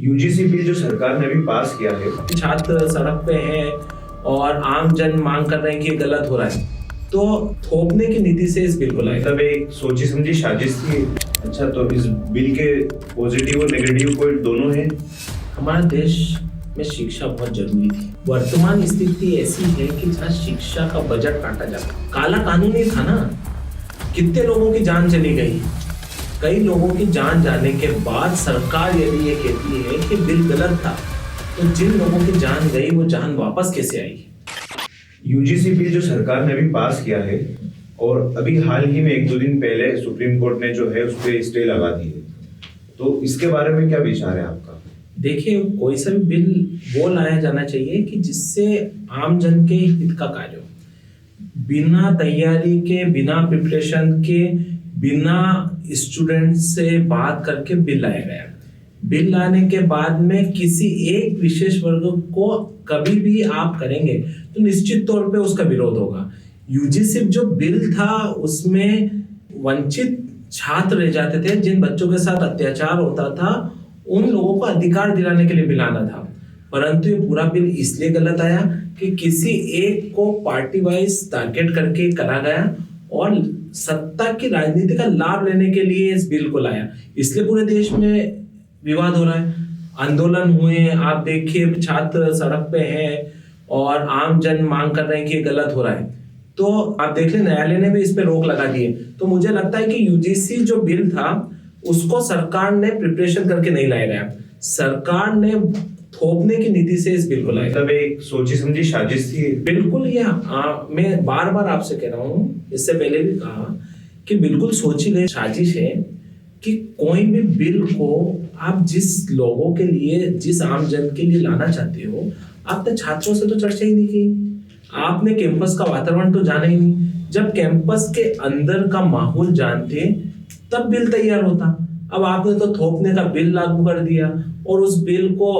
UGC bill जो सरकार ने अभी पास किया है, छात्र सड़क पे हैं और आम जन मांग कर रहे हैं कि ये गलत हो रहा है, तो थोपने की नीति से इस बिल को लाया। मतलब एक सोची समझी साजिश थी। अच्छा, तो इस बिल के पॉजिटिव और नेगेटिव पॉइंट दोनों हैं। हमारे देश में शिक्षा बहुत जरूरी थी। वर्तमान स्थिति ऐसी है कि जहाँ शिक्षा का बजट काटा जाता, काला कानून ही था ना, कितने लोगों की जान चली गई। कई लोगों की जान जाने के बाद सरकार यदि ये कहती है कि बिल गलत था, तो जिन लोगों की जान गई वो जान वापस कैसे आई? यूजीसी बिल जो सरकार ने अभी पास किया है और अभी हाल ही में 1-2 दिन पहले सुप्रीम कोर्ट ने जो है उस पर स्टे लगा दी है, तो इसके बारे में क्या विचार है आपका? देखिए, कोई सा भी बिल वो लाया जाना चाहिए कि जिससे आम जन के हित का कार्य हो। बिना तैयारी के, बिना प्रिपरेशन के, बिना स्टूडेंट से बात करके बिल लाया गया। बिल लाने के बाद में किसी एक विशेष वर्ग को कभी भी आप करेंगे तो निश्चित तौर पे उसका विरोध होगा। यूजीसी जो बिल था उसमें वंचित छात्र रह जाते थे, जिन बच्चों के साथ अत्याचार होता था उन लोगों को अधिकार दिलाने के लिए बिल आना था। परंतु ये पूरा बिल इसलिए गलत आया कि किसी एक को पार्टी वाइज टारगेट करके करा गया और सत्ता की राजनीति का लाभ लेने के लिए इस बिल को लाया। इसलिए पूरे देश में विवाद हो रहा है, आंदोलन हुए। आप देखिए, छात्र सड़क पे हैं और आम जन मांग कर रहे हैं कि ये गलत हो रहा है। तो आप देख ले, न्यायालय ने भी इस पे रोक लगा दी है। तो मुझे लगता है कि यूजीसी जो बिल था उसको सरकार ने प्रिपरेशन करके नहीं लाया गया, सरकार ने थोपने की नीति से इस बिल को लाया। मतलब एक सोची समझी साजिश थी। बिल्कुल, ये मैं बार बार आपसे कह रहा हूँ, इससे पहले भी कहा कि बिल्कुल सोची गई साजिश है कि कोई भी बिल को आप जिस लोगों के लिए, जिस आम जन के लिए लाना चाहते हो, आपने छात्रों से तो चर्चा ही नहीं की, आपने कैंपस का वातावरण तो जाना ही नहीं। जब कैंपस के अंदर का माहौल जानते तब बिल तैयार होता। अब आपने तो थोपने का बिल लागू कर दिया और उस बिल को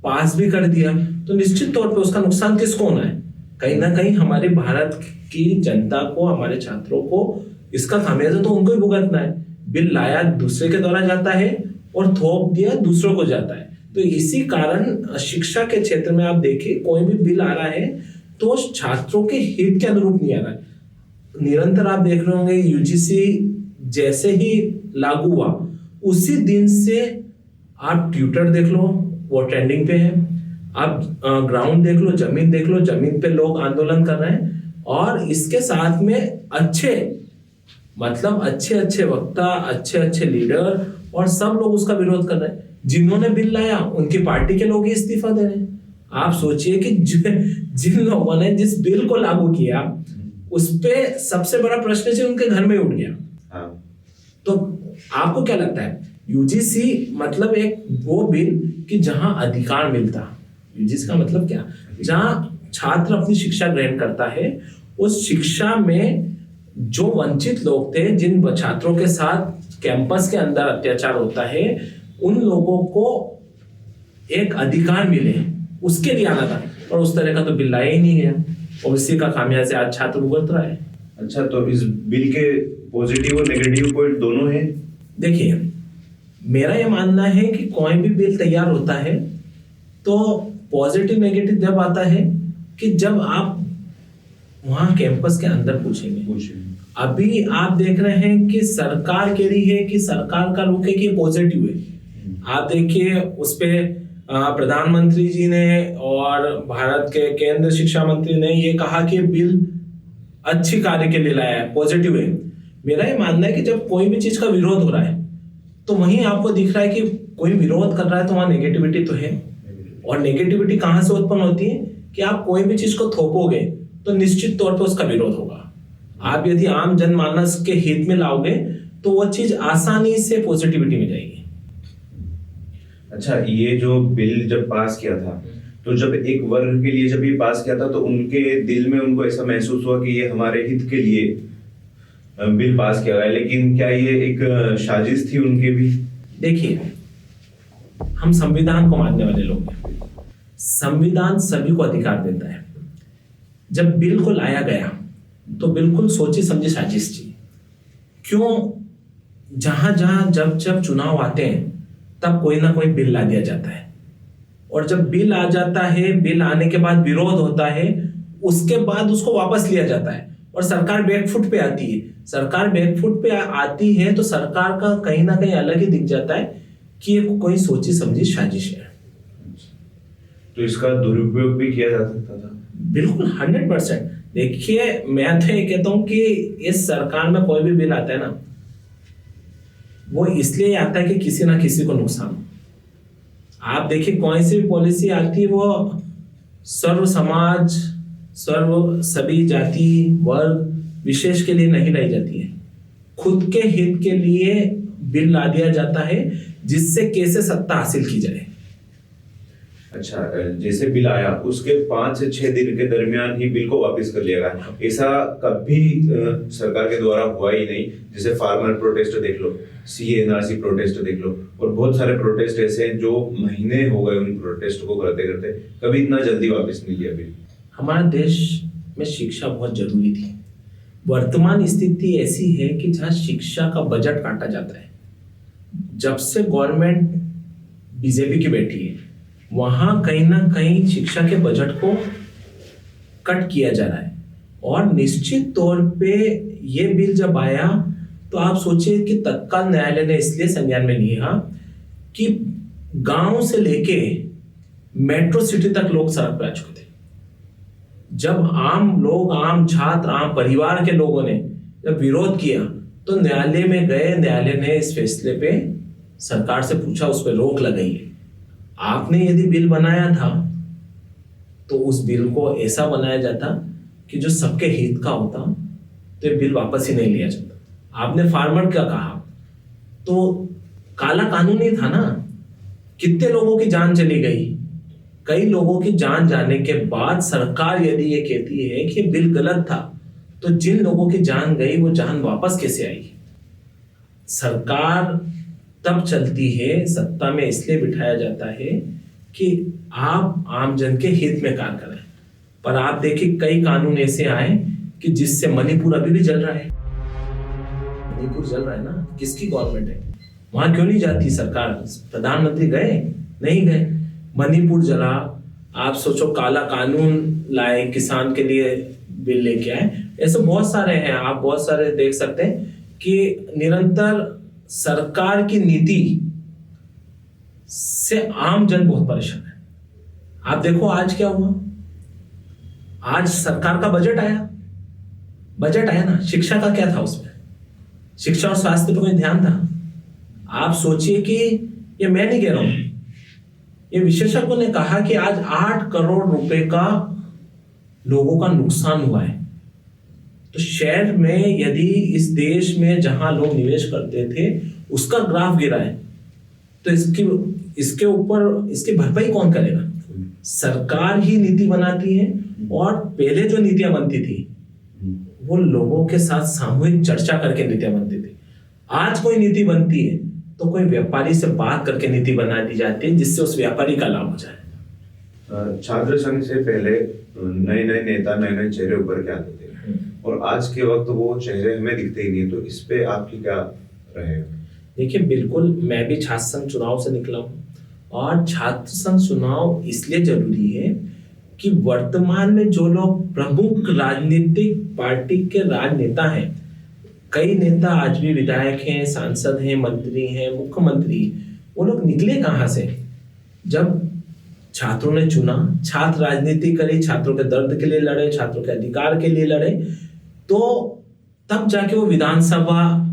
पास भी कर दिया, तो निश्चित तौर पे उसका नुकसान किसको होना है? कहीं ना कहीं हमारे भारत की जनता को, हमारे छात्रों को इसका खामियाजा तो उनको ही भुगतना है। बिल लाया दूसरे के द्वारा जाता है और थोप दिया दूसरों को जाता है। तो इसी कारण शिक्षा के क्षेत्र में आप देखिए, कोई भी बिल आ रहा है तो छात्रों के हित के अनुरूप नहीं आ रहा है। निरंतर आप देख रहे होंगे, यूजीसी जैसे ही लागू हुआ उसी दिन से आप ट्विटर देख लो, वो ट्रेंडिंग पे है। आप ग्राउंड देख लो, जमीन देख लो, जमीन पे लोग आंदोलन कर रहे हैं। और इसके साथ में अच्छे वक्ता, अच्छे लीडर और सब लोग उसका विरोध कर रहे हैं। जिन्होंने बिल लाया उनकी पार्टी के लोग ही इस्तीफा दे रहे हैं। आप सोचिए कि जिन लोगों ने जिस बिल को लागू किया उस पे सबसे बड़ा प्रश्न से उनके घर में उठ गया। तो आपको क्या लगता है, यूजीसी मतलब एक वो बिल कि जहां अधिकार मिलता, यूजीसी का मतलब क्या, जहां छात्र अपनी शिक्षा ग्रहण करता है, उस शिक्षा में जो वंचित लोग थे, जिन छात्रों के साथ कैंपस के अंदर अत्याचार होता है, उन लोगों को एक अधिकार मिले, उसके लिए आना था। और उस तरह का तो बिल लाया ही नहीं गया और इसी का खामियाजा आज छात्र भुगत रहा है। अच्छा, तो इस बिल के पॉजिटिव और नेगेटिव पॉइंट दोनों हैं। देखिए, मेरा ये मानना है कि कोई भी बिल तैयार होता है तो पॉजिटिव नेगेटिव जब आता है कि जब आप वहां कैंपस के अंदर पूछेंगे। अभी आप देख रहे हैं कि सरकार कह रही है कि सरकार का रुख है कि पॉजिटिव है। आप देखिए, उस पे प्रधानमंत्री जी ने और भारत के केंद्र शिक्षा मंत्री ने ये कहा कि बिल अच्छी कार्य के लिए लाया है, पॉजिटिव है। मेरा ये मानना है कि जब कोई भी चीज का विरोध हो रहा है तो वहीं आपको दिख रहा है कि कोई विरोध कर रहा है तो वहां नेगेटिविटी तो है। और नेगेटिविटी कहां से उत्पन्न होती है कि आप कोई भी चीज को थोपोगे तो निश्चित तौर पर उसका विरोध होगा। आप यदि आम जनमानस के हित में लाओगे तो वो चीज आसानी से पॉजिटिविटी में जाएगी। अच्छा, ये जो बिल जब पास किया था, तो जब एक वर्ग के लिए जब ये पास किया था तो उनके दिल में उनको ऐसा महसूस हुआ कि ये हमारे हित के लिए बिल पास किया गया, लेकिन क्या ये एक साजिश थी उनके भी? देखिए, हम संविधान को मानने वाले लोग हैं। संविधान सभी को अधिकार देता है। जब बिल को लाया गया तो बिल्कुल सोची समझी साजिश थी। क्यों? जहां जहां जब चुनाव आते हैं तब कोई ना कोई बिल ला दिया जाता है, और जब बिल आ जाता है, बिल आने के बाद विरोध होता है, उसके बाद उसको वापस लिया जाता है और सरकार बैकफुट पे आती है। सरकार बैकफुट पे आती है तो सरकार का कहीं ना कहीं अलग ही दिख जाता है कि ये कोई सोची समझी साजिश है। तो इसका दुरुपयोग भी किया जा सकता था। बिल्कुल 100%। देखिए, मैं तो ये कहता हूँ कि इस सरकार में कोई भी बिल आता है ना, वो इसलिए आता है कि किसी ना किसी को नुकसान हो। आप देखिए, कोई सी भी पॉलिसी आती है वो सर्व समाज, सर्व सभी जाति वर्ग विशेष के लिए नहीं लाई जाती है, खुद के हित के लिए बिल ला दिया जाता है जिससे कैसे सत्ता हासिल की जाए। अच्छा, जैसे बिल आया उसके 5 से 6 दिन के दरमियान ही बिल को वापस कर लिया गया। ऐसा कभी सरकार के द्वारा हुआ ही नहीं। जैसे फार्मर प्रोटेस्ट देख लो, सीए एनआरसी प्रोटेस्ट देख लो, और बहुत सारे प्रोटेस्ट ऐसे हैं जो महीने हो गए उन प्रोटेस्ट को करते करते, कभी इतना जल्दी वापस नहीं लिया बिल। हमारे देश में शिक्षा बहुत जरूरी थी। वर्तमान स्थिति ऐसी है कि जहाँ शिक्षा का बजट काटा जाता है। जब से गवर्नमेंट बीजेपी की बैठी है, वहां कहीं ना कहीं शिक्षा के बजट को कट किया जा रहा है। और निश्चित तौर पे ये बिल जब आया तो आप सोचिए कि तत्काल न्यायालय ने इसलिए संज्ञान में लिया कि गांव से लेके मेट्रो सिटी तक लोग सड़क पर आ चुके थे। जब आम लोग, आम छात्र, आम परिवार के लोगों ने जब विरोध किया तो न्यायालय में गए। न्यायालय ने इस फैसले पे सरकार से पूछा, उस पर रोक लगाई है। आपने यदि बिल बनाया था तो उस बिल को ऐसा बनाया जाता कि जो सबके हित का होता, तो ये बिल वापस ही नहीं लिया जाता। आपने फार्मर क्या कहा, तो काला कानून ही था ना। कितने लोगों की जान चली गई। कई लोगों की जान जाने के बाद सरकार यदि ये कहती है कि बिल गलत था, तो जिन लोगों की जान गई वो जान वापस कैसे आई। सरकार तब चलती है, सत्ता में इसलिए बिठाया जाता है कि आप आमजन के हित में कार्य करें। पर आप देखिए, कई कानून ऐसे आए कि जिससे मणिपुर अभी भी जल रहा है। मणिपुर जल रहा है ना, किसकी गवर्नमेंट है, वहां क्यों नहीं जाती सरकार? प्रधानमंत्री गए नहीं गए? मणिपुर जला। आप सोचो, काला कानून लाए, किसान के लिए बिल लेके आए। ऐसे बहुत सारे हैं, आप बहुत सारे देख सकते हैं कि निरंतर सरकार की नीति से आम जन बहुत परेशान है। आप देखो आज क्या हुआ। आज सरकार का बजट आया ना, शिक्षा का क्या था उसमें? शिक्षा और स्वास्थ्य पर कोई ध्यान था? आप सोचिए कि ये मैं नहीं कह रहा हूं, ये विशेषज्ञों ने कहा कि आज 8 करोड़ रुपए का लोगों का नुकसान हुआ है। तो शहर में यदि इस देश में जहां लोग निवेश करते थे उसका ग्राफ गिरा है, तो इसके ऊपर इसकी भरपाई कौन करेगा? सरकार ही नीति बनाती है। और पहले जो नीतियां बनती थी वो लोगों के साथ सामूहिक चर्चा करके नीतियां बनती थी। आज कोई नीति बनती है तो कोई व्यापारी से बात करके नीति बना दी जाती है जिससे उस व्यापारी का लाभ हो जाए। छात्र संघ से पहले नए नए नेता, नए नए चेहरे उभर के आते थे, और आज के वक्त वो चेहरे हमें दिखते ही नहीं। तो इस पे आपकी क्या रहेगा? देखिए, बिल्कुल, मैं भी छात्र संघ चुनाव से निकला हूँ, और छात्र संघ चुनाव इसलिए जरूरी है कि वर्तमान में जो लोग प्रमुख राजनीतिक पार्टी के राजनेता हैं, कई नेता आज भी विधायक हैं, सांसद हैं, मंत्री हैं, मुख्यमंत्री, वो लोग निकले कहाँ से? जब छात्रों ने चुना, छात्र राजनीति करी, छात्रों के दर्द के लिए लड़े, छात्रों के अधिकार के लिए लड़े, तो तब जाके वो विधानसभा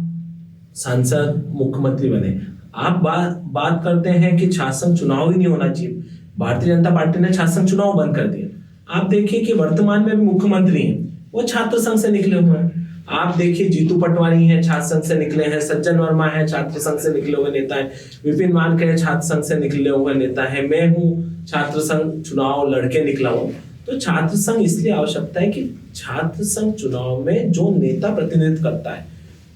सांसद, मुख्यमंत्री बने। आप बात करते हैं कि छात्र संघ चुनाव ही नहीं होना चाहिए। भारतीय जनता पार्टी ने छात्र संघ चुनाव बंद कर दिया। आप देखिए कि वर्तमान में भी मुख्यमंत्री हैं, वो छात्र संघ से निकले हुए हैं। आप देखिए, जीतू पटवारी हैं, छात्र संघ से निकले हैं। सज्जन वर्मा है, छात्र संघ से निकले हुए नेता है। विपिन वानखेड़े छात्र संघ से निकले हुए नेता है। मैं हूँ, छात्र संघ चुनाव लड़के निकला हूँ। तो छात्र संघ इसलिए आवश्यकता है कि छात्र संघ चुनाव में जो नेता प्रतिनिधित्व करता है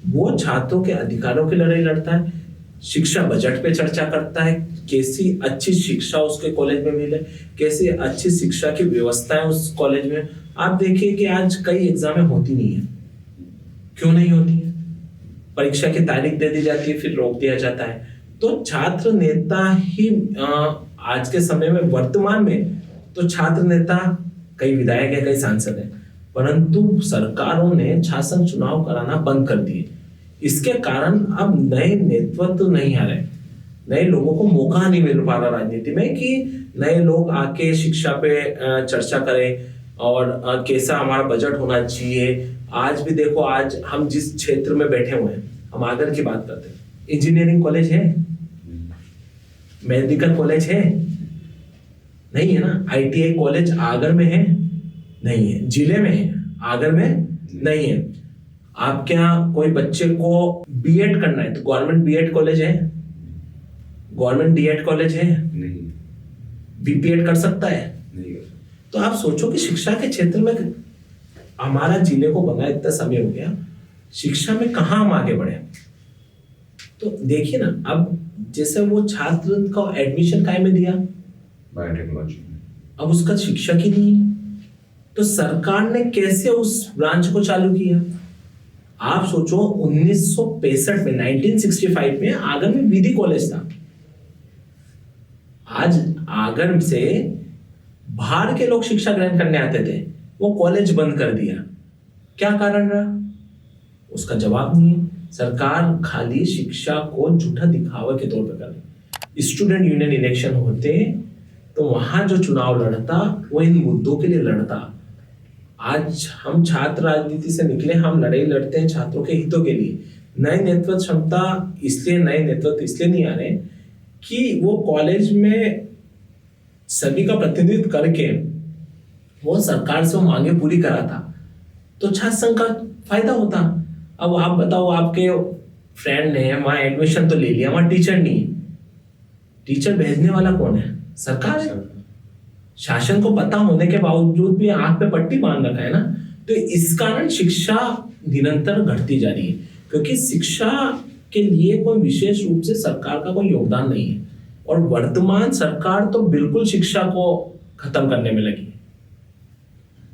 वो छात्रों के अधिकारों की लड़ाई लड़ता है, शिक्षा बजट पे चर्चा करता है, कैसी अच्छी शिक्षा उसके कॉलेज में मिले, कैसी अच्छी शिक्षा की व्यवस्था है उस कॉलेज में। आप देखिए कि आज कई एग्जामें होती नहीं है। क्यों नहीं होती है? परीक्षा की तारीख दे दी जाती है, फिर रोक दिया जाता है। तो छात्र नेता ही आज के समय में वर्तमान में तो छात्र नेता कई विधायक है, कई सांसद है, परंतु सरकारों ने छात्र संघ चुनाव कराना बंद कर दिए। इसके कारण अब नए नेतृत्व नहीं आ रहे, नए लोगों को मौका नहीं मिल पा रहा राजनीति में कि नए लोग आके शिक्षा पे चर्चा करें और कैसा हमारा बजट होना चाहिए। आज भी देखो, आज हम जिस क्षेत्र में बैठे हुए हैं, हम आगर की बात करते हैं, इंजीनियरिंग कॉलेज है, मेडिकल कॉलेज है, नहीं है ना। आईटीआई कॉलेज आगर में है, नहीं है। जिले में है, आगर में नहीं है। आप क्या कोई बच्चे को बीएड करना है तो गवर्नमेंट बीएड कॉलेज है, गवर्नमेंट डीएड कॉलेज है, नहीं, बीपीएड कर सकता है, नहीं। तो आप सोचो कि शिक्षा के क्षेत्र में हमारा जिले को बना इतना समय हो गया, शिक्षा में कहाँ हम आगे बढ़े। तो देखिए ना, अब जैसे वो छात्र का एडमिशन काय में दिया, बायोटेक्नोलॉजी में, अब उसका शिक्षक ही नहीं है, तो सरकार ने कैसे उस ब्रांच को चालू किया। आप सोचो 1965 में 1965 में आगर में विधि कॉलेज था। आज आगर से बाहर के लोग शिक्षा ग्रहण करने आते थे, वो कॉलेज बंद कर दिया। क्या कारण रहा, उसका जवाब नहीं है। सरकार खाली शिक्षा को झूठा दिखावा के तौर पर कर रही। स्टूडेंट यूनियन इलेक्शन होते तो वहां जो चुनाव लड़ता वो इन मुद्दों के लिए लड़ता। आज हम छात्र राजनीति से निकले, हम लड़ाई लड़ते हैं छात्रों के हितों के लिए। नए नेतृत्व क्षमता इसलिए, नए नेतृत्व इसलिए नहीं आ रहे कि वो कॉलेज में सभी का प्रतिनिधित्व करके वो सरकार से वो मांगे पूरी करा था, तो छात्र संघ का फायदा होता। अब आप बताओ, आपके फ्रेंड ने वहां एडमिशन तो ले लिया, वहां टीचर नहीं, टीचर भेजने वाला कौन है, सरकार है। शासन को पता होने के बावजूद भी आंख पे पट्टी बांध रखा है ना। तो इस कारण शिक्षा निरंतर घटती जा रही है, क्योंकि शिक्षा के लिए कोई विशेष रूप से सरकार का कोई योगदान नहीं है। और वर्तमान सरकार तो बिल्कुल शिक्षा को खत्म करने में लगी।